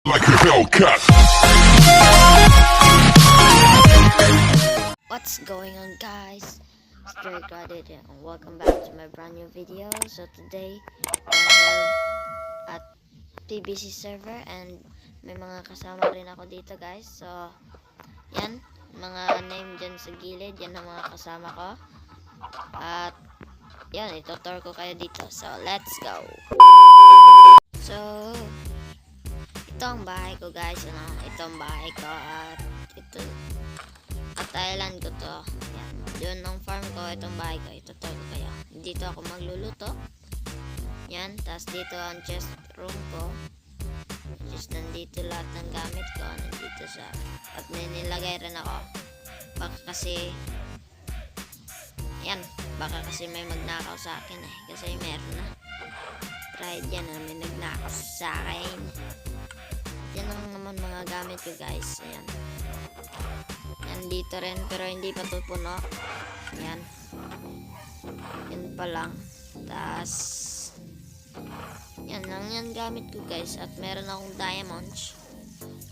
like a Hellcat. What's going on, guys? It's Jerry Credit and welcome back to my brand new video. So today I'm at PBC server and may mga kasama rin ako dito, guys. So yan, mga name dyan sa gilid, yan ang mga kasama ko. At yan, itutur ko kayo dito. So let's go. So ito ang bahay ko, guys. Ito ang bahay ko at ito at island ko to. Yan. Doon ang farm ko, itong bahay ko. Itutur ko kayo. Dito ako magluluto. Yan. Tapos dito ang chest room ko. Just nandito lahat ng gamit ko. Nandito sa at may nilagay rin ako. Baka kasi yan. Baka kasi may magnakaw sa akin eh. Kasi meron na. Try dyan na may nagnakaw sa akin. Yan ang naman mga gamit ko, guys. Ayan. Yan dito rin. Pero hindi pa ito puno. Yan. Yan pa lang. Tas yan lang yan gamit ko, guys. At meron akong diamonds.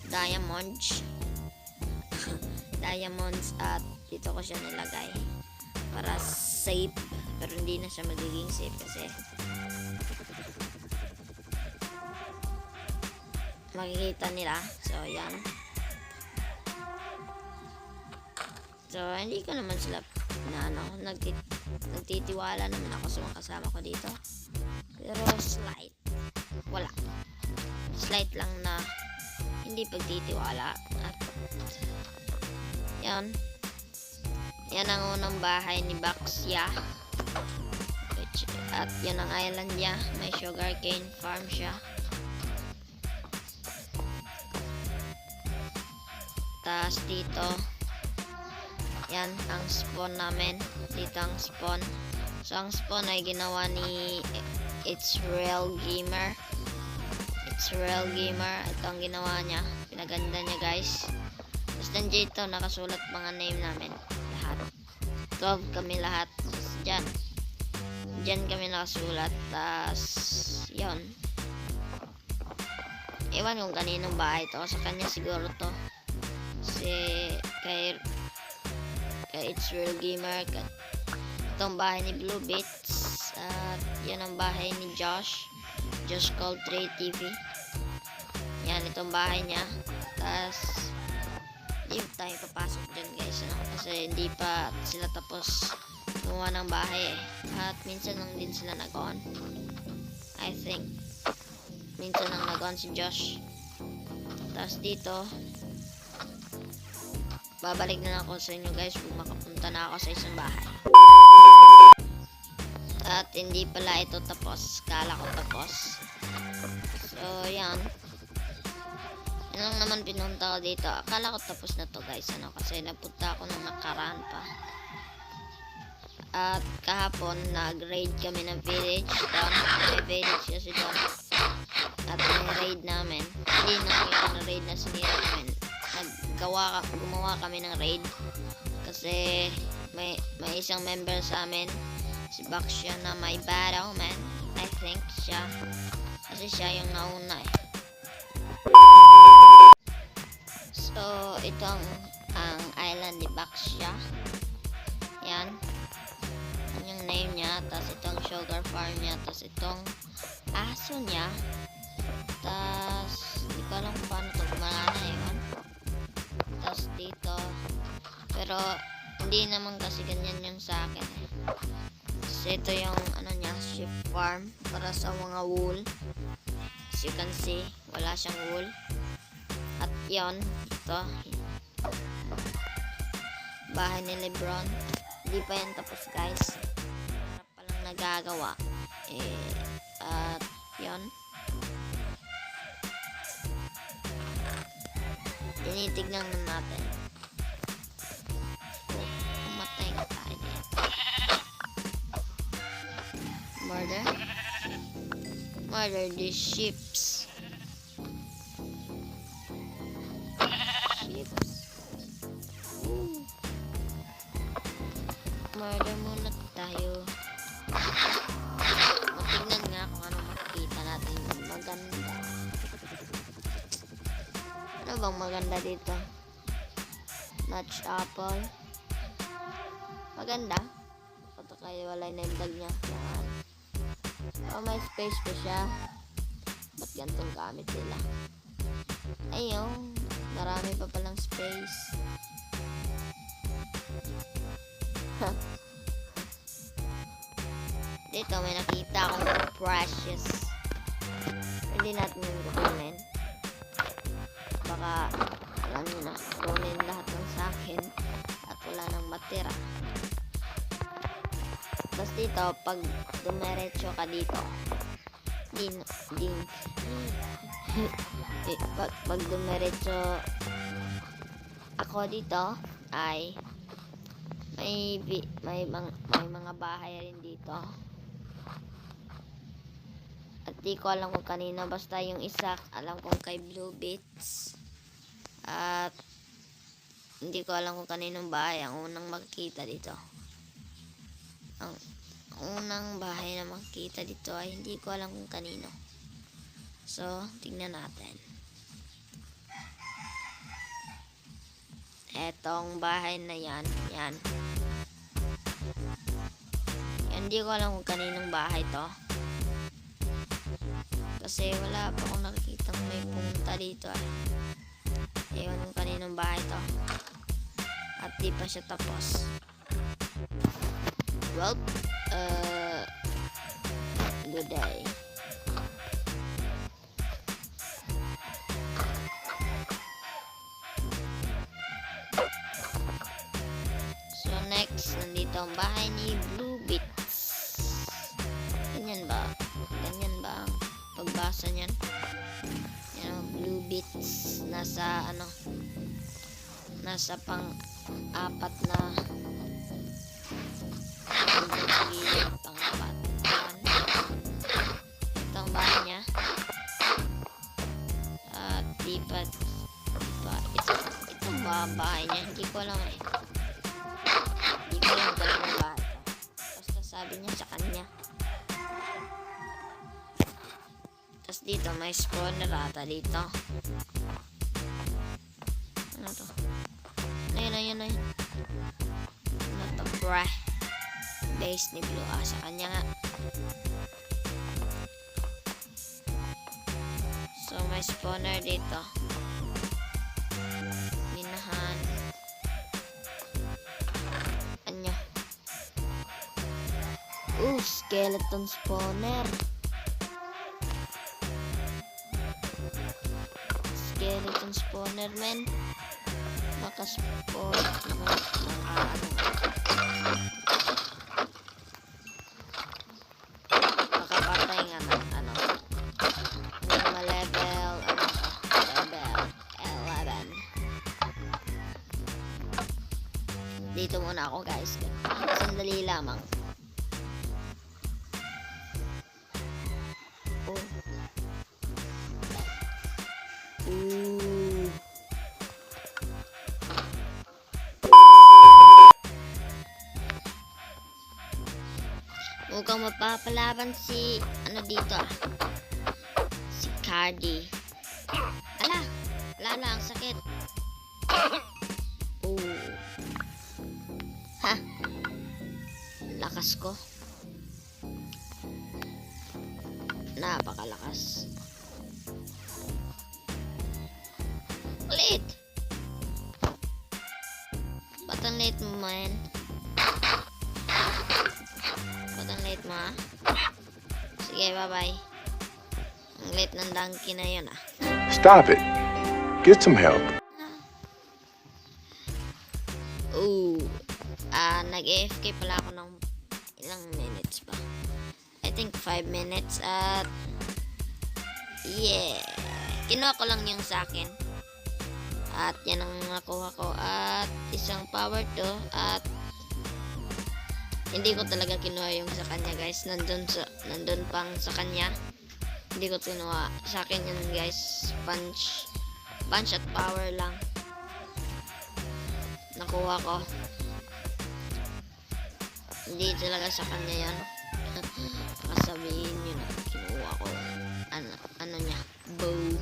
Diamonds. At dito ko siya nilagay. Para safe. Pero hindi na siya magiging safe kasi makikita nila. So yan. So hindi ko naman sila na nagtitiwala naman ako sa mga kasama ko dito. Pero slight. Wala. Slight lang na hindi pagtitiwala. At yan. Yan ang unang bahay ni Baxya. At yan ang island niya. May sugarcane farm siya. Tas dito yan ang spawn namin. Dito ang spawn. So ang spawn ay ginawa ni It's Real Gamer. Ito ang ginawa niya. Pinaganda niya, guys. Tapos nandito nakasulat mga name namin. Lahat 12 kami lahat. Diyan kami nakasulat. Tas yon. Ewan kung kaninong bahay to. Sa kanya siguro to. Kasi kay It's Real Gamer. Itong bahay ni Blue Bits. At yan ang bahay ni Josh called Trey TV. Yan, itong bahay niya. Tapos hindi tayo papasok dyan, guys, kasi hindi pa sila tapos gumawa ng bahay eh. At minsan lang din sila nag-on. I think minsan lang nag-on si Josh. Tapos dito babalik na ako sa inyo, guys, kung makapunta na ako sa isang bahay. At hindi pala ito tapos. Kala ko tapos. So yan. Yan lang naman pinunta ko dito. Akala ko tapos na to, guys, kasi napunta ako nung nakaraan pa. At kahapon nag-raid kami ng village doon. May village kasi doon. At may raid namin. Hindi na yung raid na sinira namin. Gumawa kami ng raid kasi may isang member sa amin, si Baxya, na may battle man. I think siya kasi siya yung nauna eh. So itong ang island ni Baxya. Yan yung name niya. Tapos itong sugar farm niya. Tapos itong aso niya. Tapos hindi ko alam kung paano ito gumana yun. Tapos dito, pero hindi naman kasi ganyan yung sa akin eh. Kasi ito yung niya, sheep farm para sa mga wool. As you can see, wala siyang wool. At yon, ito bahay ni Lebron. Hindi pa yan tapos, guys. Harap pa lang nagagawa at yon, tinitignan na natin. Pumatay nga tayo dito. Murder these sheeps. Murder muna tayo. Matignan nga kung ano makikita natin maganda. Ano bang maganda dito? Notch apple. Maganda. Ito kayo wala na yung bag niya. Yan. Oh, may space pa siya. Ba't gantong gamit nila? Ayun. Marami pa palang space. Dito may nakita akong precious. Hindi natin yung kukunin. Baka alam nyo na, kunin lahat ng sakin at wala nang matira. Tapos dito, pag dumiretso ka dito, pag dumiretso ako dito, ay may mga bahay rin dito. At di ko alam kung kanino, basta yung isa alam kong kay Blue Beats. At hindi ko alam kung kaninong bahay ang unang makikita dito. Ang unang bahay na makikita dito ay hindi ko alam kung kanino. So, tingnan natin. Etong bahay na yan. Yan. Hindi ko alam kung kaninong bahay to. Kasi wala pa akong nakikitang may punta dito. Ewan kung kaninong bahay to. At di pa siya tapos. Well, good day. So next, nandito ang bahay ni Blue Beats. Ganyan ba? Ganyan ba ang pagbasa niyan? Yan ang Blue Beats. Nasa pang-apat na pang-apat. Ito ang bahay niya. At lipat pa. Itong bahay niya. Hindi ko alam eh. Hindi ko alam kung anong bahay. Basta sabi niya sa kanya. Tapos dito may spawner ata dito. Ano to? Ayun. Ano to? Base ni Blue. Sa kanya nga. So may spawner dito. Minahan. Anya. Skeleton spawner. Skeleton spawner, men. Naka-spawn. Makapatay nga ng mga level, level 11. Dito muna ako, guys. Sandali lamang. Mukhang mapapalaban si dito si Cardi. Ala, ang sakit. Ha, lakas ko, napakalakas. Late. Ba't ang late mo, man? Late mo, sige, bye-bye. Ang late ng donkey na yun, Stop it. Get some help. Nag-AFK pala ako ng ilang minutes ba? I think 5 minutes at yeah. Kinuha ko lang yung sa akin. At yan ang nakuha ko. At isang power to. At hindi ko talaga kinuha yung sa kanya, guys. Nandun pang sa kanya. Hindi ko kinuha. Sa akin yun, guys. Punch at power lang. Nakuha ko. Hindi talaga sa kanya yan. Baka sabihin yun na kinuha ko. Ano niya? Bow.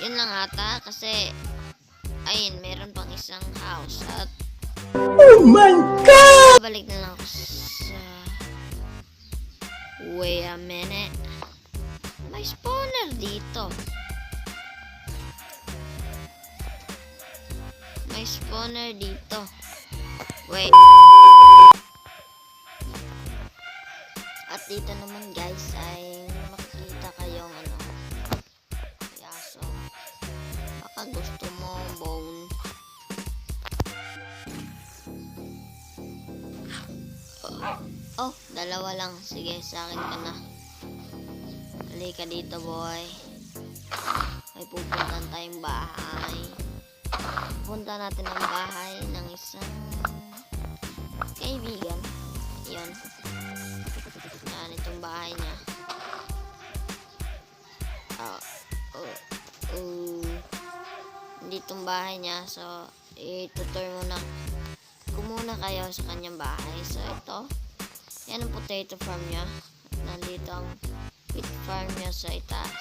Yun lang ata kasi ayun, meron pang isang house at balik na lang ako sa wait a minute. May spawner dito. May spawner dito. Wait. At dito naman guys ay makikita kayong ano, yaso. Baka gusto mo bone. Oh, dalawa lang. Sige, sa akin ka na. Halika dito, boy. May pupuntan tayong bahay. Punta natin ang bahay ng isang kaibigan. Yun. Yan, itong bahay niya. Hindi itong bahay niya. So, itutur muna. Kumuna kayo sa kanyang bahay. So, ito. Yan ang potato farm niya. Nandito ang wheat farm niya sa itaas.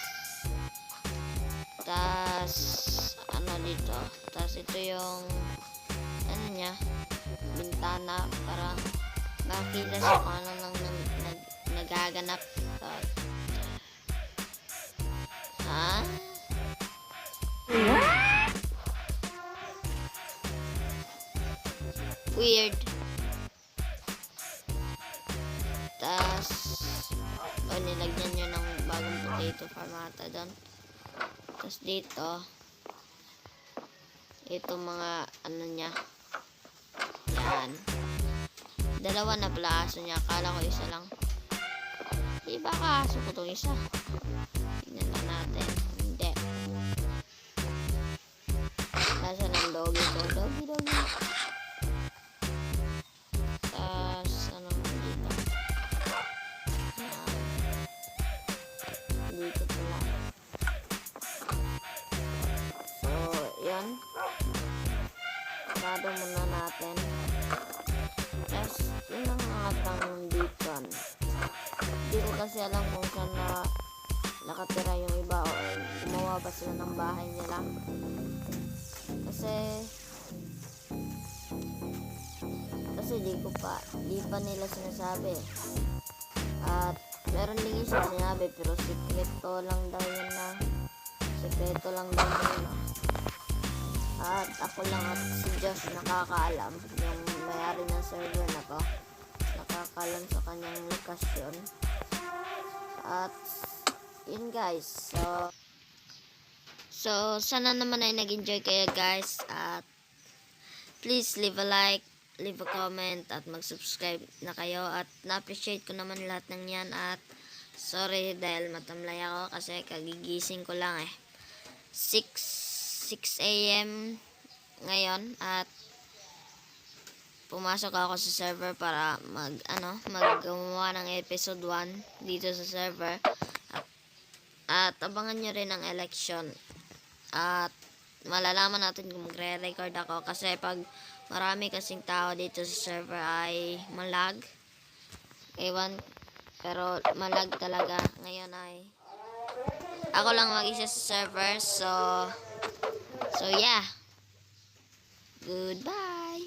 Tas, ano dito. Tas, ito yung, ano niya, bintana para makita siya kung ano nang nagaganap. Ha? Weird. Tas, nilagyan nyo ng bagong potato farm ata doon. Tas dito, ito mga ano niya. Yan. Dalawa na pala aso niya. Akala ko isa lang. Di ba kaso ko itong isa? Tignan na natin. Hindi. Nasa ng doggy to. Doggy. Tas, ano dito? Yan. Dito pala. So, yan. Sarado muna natin. Tapos, yun ang atang beacon. Hindi ko kasi alam kung saan na nakatira yung iba o gumawa ba sila ng bahay nila. Kasi di pa nila sinasabi. At meron din isa sinabi pero sekreto lang daw yun na. Sekreto lang daw yun na. At ako lang at si Josh nakakaalam, yung may-ari ng server na to, nakakaalam sa kanyang lokasyon. At yun guys, so sana naman ay nag-enjoy kayo guys, at please leave a like, leave a comment, at mag-subscribe na kayo. At na-appreciate ko naman lahat ng yan. At sorry dahil matamlay ako kasi kagigising ko lang 6 AM ngayon, at pumasok ako sa server para maggumawa ng episode 1 dito sa server, at abangan nyo rin ang election, at malalaman natin kung magre-record ako kasi pag marami kasing tao dito sa server ay malag, ewan, pero malag talaga. Ngayon ay ako lang mag-isa sa server, so yeah. Goodbye.